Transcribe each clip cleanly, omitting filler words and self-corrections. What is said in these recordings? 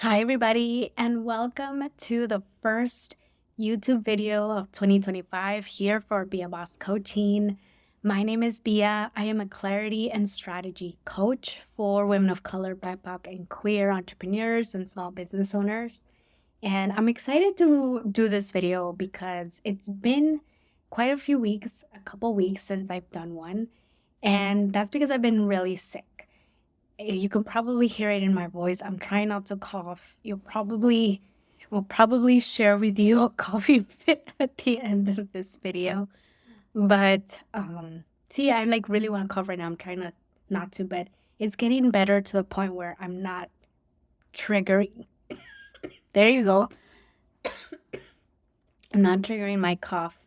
Hi, everybody, and welcome to the first YouTube video of 2025 here for Bia Boss Coaching. My name is Bia. I am a clarity and strategy coach for women of color, BIPOC, and queer entrepreneurs and small business owners. And I'm excited to do this video because it's been quite a few weeks, a couple weeks since I've done one. And that's because I've been really sick. You can probably hear it in my voice. I'm trying not to cough. Will probably share with you a coffee fit at the end of this video. But see, I like really want to cough right now. I'm trying not to, but it's getting better to the point where I'm not triggering. There you go. I'm not triggering my cough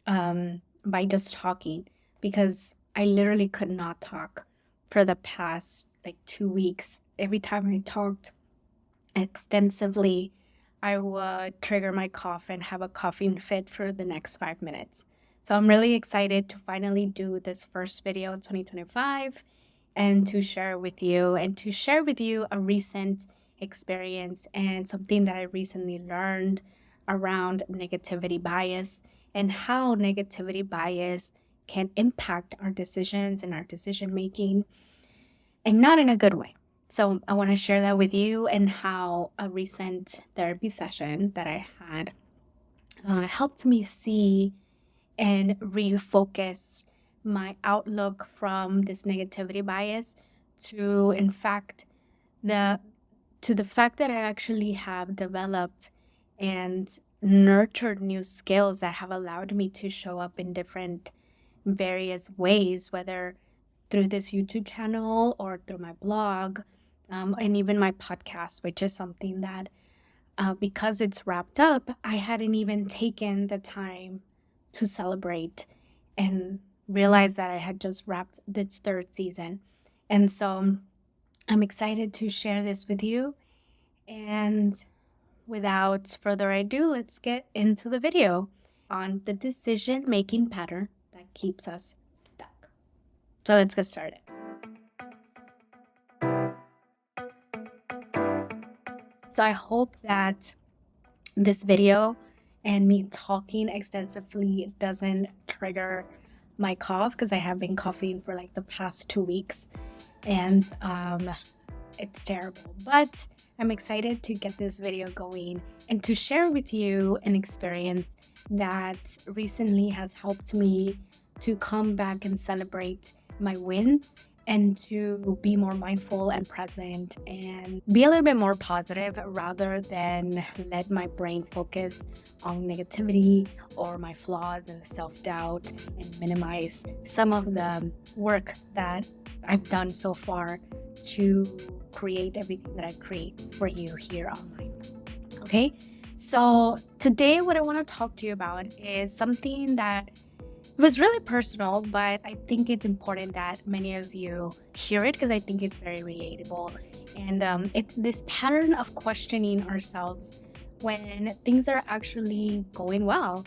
by just talking because I literally could not talk for the past like 2 weeks. Every time I talked extensively, I would trigger my cough and have a coughing fit for the next 5 minutes. So I'm really excited to finally do this first video in 2025 and to share with you a recent experience and something that I recently learned around negativity bias and how negativity bias can impact our decisions and our decision making, and not in a good way. So I want to share that with you and how a recent therapy session that I had helped me see and refocus my outlook from this negativity bias to, in fact, the fact that I actually have developed and nurtured new skills that have allowed me to show up in different various ways, whether through this YouTube channel or through my blog, and even my podcast, which is something that, because it's wrapped up, I hadn't even taken the time to celebrate and realize that I had just wrapped this third season. And so I'm excited to share this with you. And without further ado, let's get into the video on the decision-making pattern that keeps us stuck. So let's get started. So I hope that this video and me talking extensively doesn't trigger my cough, because I have been coughing for like the past 2 weeks and it's terrible. But I'm excited to get this video going and to share with you an experience that recently has helped me to come back and celebrate my wins and to be more mindful and present and be a little bit more positive rather than let my brain focus on negativity or my flaws and self-doubt and minimize some of the work that I've done so far to create everything that I create for you here online. Okay, so today what I want to talk to you about is something that was really personal, but I think it's important that many of you hear it because I think it's very relatable. And it's this pattern of questioning ourselves when things are actually going well.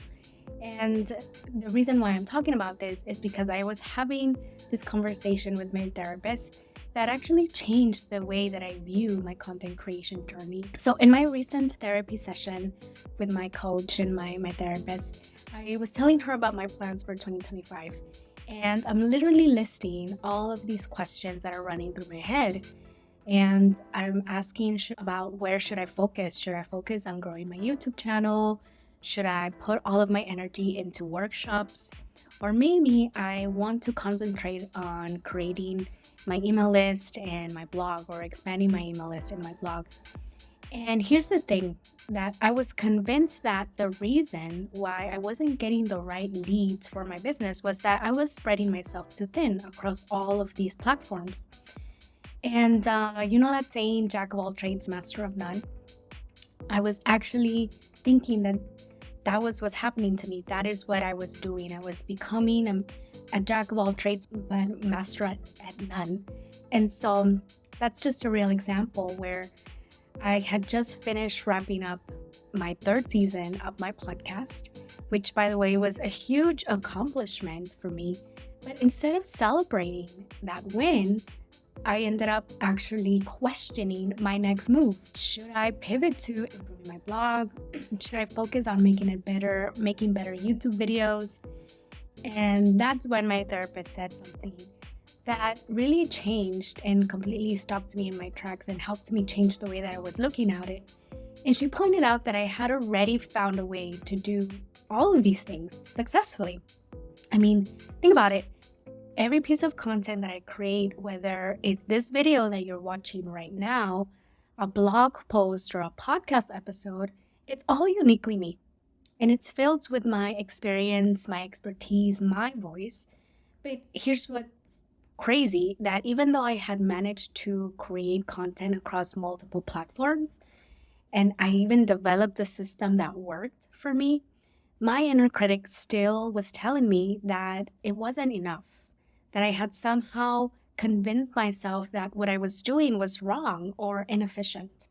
And the reason why I'm talking about this is because I was having this conversation with my therapist that actually changed the way that I view my content creation journey. So in my recent therapy session with my coach and my therapist, I was telling her about my plans for 2025. And I'm literally listing all of these questions that are running through my head. And I'm asking about where should I focus? Should I focus on growing my YouTube channel? Should I put all of my energy into workshops? Or maybe I want to concentrate on creating my email list and my blog, or expanding my email list and my blog. And here's the thing, that I was convinced that the reason why I wasn't getting the right leads for my business was that I was spreading myself too thin across all of these platforms. And you know that saying, jack of all trades, master of none? I was actually thinking that was what's happening to me. That is what I was doing. I was becoming a jack of all trades, but master at none. And so that's just a real example where I had just finished wrapping up my third season of my podcast, which, by the way, was a huge accomplishment for me. But instead of celebrating that win, I ended up actually questioning my next move. Should I pivot to improving my blog? Should I focus on making it better, making better YouTube videos? And that's when my therapist said something that really changed and completely stopped me in my tracks and helped me change the way that I was looking at it. And she pointed out that I had already found a way to do all of these things successfully. I mean, think about it. Every piece of content that I create, whether it's this video that you're watching right now, a blog post, or a podcast episode, it's all uniquely me. And it's filled with my experience, my expertise, my voice. But here's what's crazy, that even though I had managed to create content across multiple platforms, and I even developed a system that worked for me, my inner critic still was telling me that it wasn't enough, that I had somehow convinced myself that what I was doing was wrong or inefficient.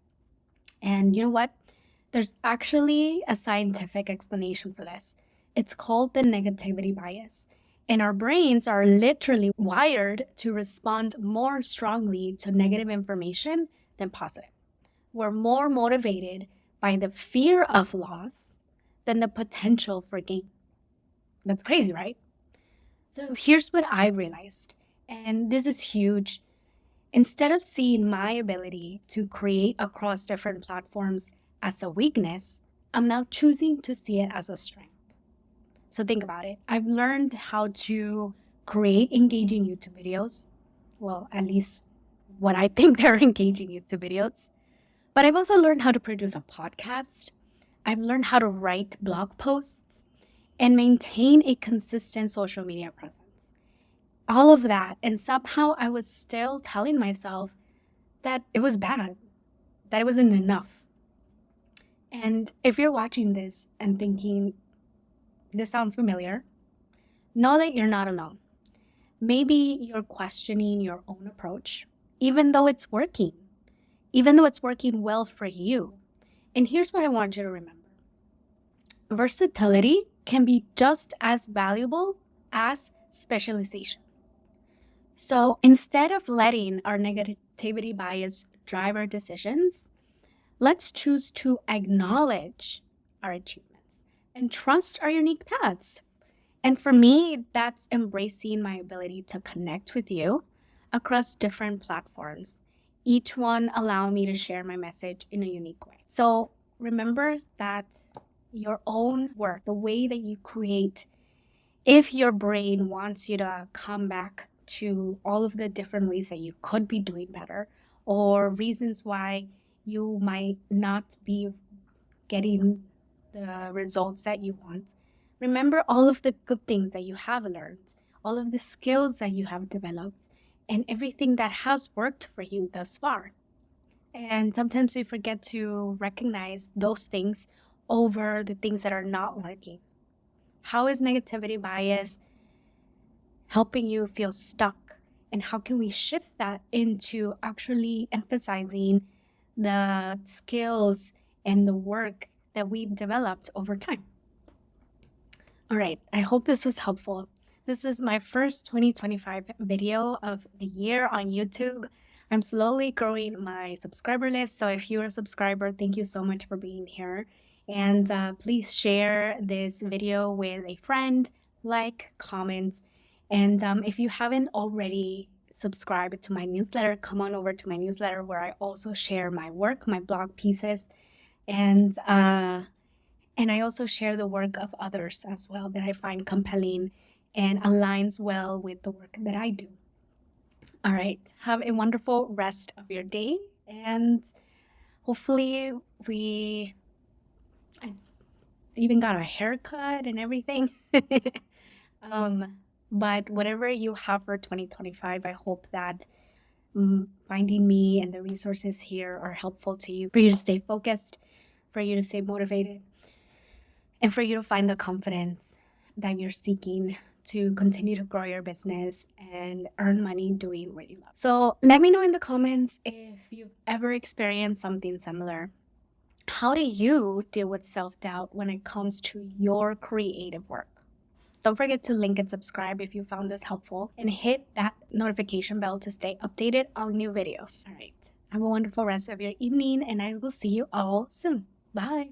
And you know what? There's actually a scientific explanation for this. It's called the negativity bias. And our brains are literally wired to respond more strongly to negative information than positive. We're more motivated by the fear of loss than the potential for gain. That's crazy, right? So here's what I realized, and this is huge. Instead of seeing my ability to create across different platforms as a weakness, I'm now choosing to see it as a strength. So think about it. I've learned how to create engaging YouTube videos. Well, at least what I think they're engaging YouTube videos. But I've also learned how to produce a podcast. I've learned how to write blog posts and maintain a consistent social media presence. All of that. And somehow I was still telling myself that it was bad, that it wasn't enough. And if you're watching this and thinking, this sounds familiar, know that you're not alone. Maybe you're questioning your own approach, even though it's working well for you. And here's what I want you to remember. Versatility can be just as valuable as specialization. So instead of letting our negativity bias drive our decisions, let's choose to acknowledge our achievements and trust our unique paths. And for me, that's embracing my ability to connect with you across different platforms, each one allowing me to share my message in a unique way. So remember that your own work, the way that you create, if your brain wants you to come back to all of the different ways that you could be doing better, or reasons why you might not be getting the results that you want, remember all of the good things that you have learned, all of the skills that you have developed, and everything that has worked for you thus far. And sometimes we forget to recognize those things over the things that are not working. How is negativity bias helping you feel stuck? And how can we shift that into actually emphasizing the skills and the work that we've developed over time? All right, I hope this was helpful. This was my first 2025 video of the year on YouTube. I'm slowly growing my subscriber list. So if you're a subscriber, thank you so much for being here. And please share this video with a friend, like, comment. And if you haven't already subscribed to my newsletter, come on over to my newsletter where I also share my work, my blog pieces, and I also share the work of others as well that I find compelling and aligns well with the work that I do. All right, have a wonderful rest of your day, and hopefully I even got a haircut and everything. But whatever you have for 2025, I hope that finding me and the resources here are helpful to you, for you to stay focused, for you to stay motivated, and for you to find the confidence that you're seeking to continue to grow your business and earn money doing what you love. So let me know in the comments if you've ever experienced something similar. How do you deal with self-doubt when it comes to your creative work? Don't forget to link and subscribe if you found this helpful, and hit that notification bell to stay updated on new videos. All right. Have a wonderful rest of your evening, and I will see you all soon. Bye.